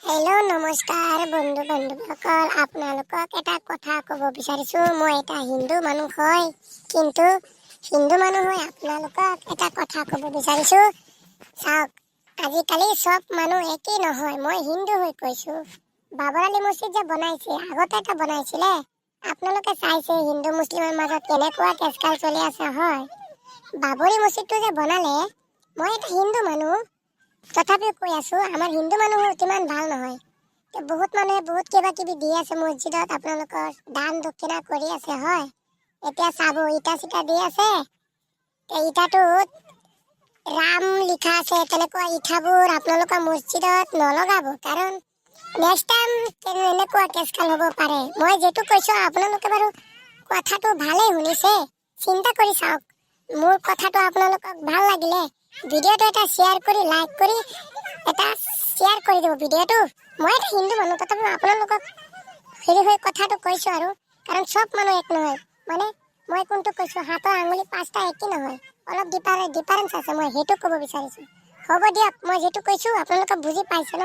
Hello' নমস্কাৰ বন্ধু বান্ধৱীসকল, আপোনালোকক এটা কথা ক'ব বিচাৰিছো। মই এটা হিন্দু মানুহ হয়, কিন্তু হিন্দু মানুহ হৈ আপোনালোকক এটা কথা ক'ব বিচাৰিছো। চাওক, আজিকালি চব মানুহ একেই নহয়। মই হিন্দু হৈ কৈছো, বাবৰ আলী মছজিদ যে বনাইছে, আগতে এটা বনাইছিলে। আপোনালোকে চাইছে হিন্দু মুছলিমৰ মাজত কেনেকুৱা কেচকাল চলি আছে। হয়, বাবৰি মছজিদটো যে বনালে, মই এটা হিন্দু মানুহ তথাপিও কৈ আছো, আমাৰ হিন্দু মানুহৰ কিমান ভাল নহয়। বহুত মানুহে বহুত কিবা কিবি দি আছে মছজিদত, আপোনালোকৰ দান দক্ষিণা কৰি আছে। হয়, এতিয়া চাব, ইটা চিটা দি আছে, ইটাটোত ৰাম লিখা আছে। তেনেকুৱা ইটাবোৰ আপোনালোকৰ মছজিদত নলগাব, কাৰণ নেক্সট টাইম এনেকুৱা কেচকাল হ'ব পাৰে। মই যিটো কৈছো আপোনালোকে বাৰু কথাটো ভালেই শুনিছে, চিন্তা কৰি চাওক। মোৰ কথাটো আপোনালোকক ভাল লাগিলে ভিডিঅ'টো এটা শ্বেয়াৰ কৰি, লাইক কৰি এটা শ্বেয়াৰ কৰি দিব ভিডিঅ'টো। মই এটা হিন্দু মানুহ, তথাপিও আপোনালোকক হৈ কথাটো কৈছো, আৰু কাৰণ চব মানুহ এক নহয়। মানে মই কোনটো কৈছো, হাতৰ আঙুলি 5টা একেই নহয়, অলপ ডিফাৰেঞ্চ আছে। মই সেইটো ক'ব বিচাৰিছো। হ'ব দিয়ক, মই যিটো কৈছো আপোনালোকে বুজি পাইছে ন।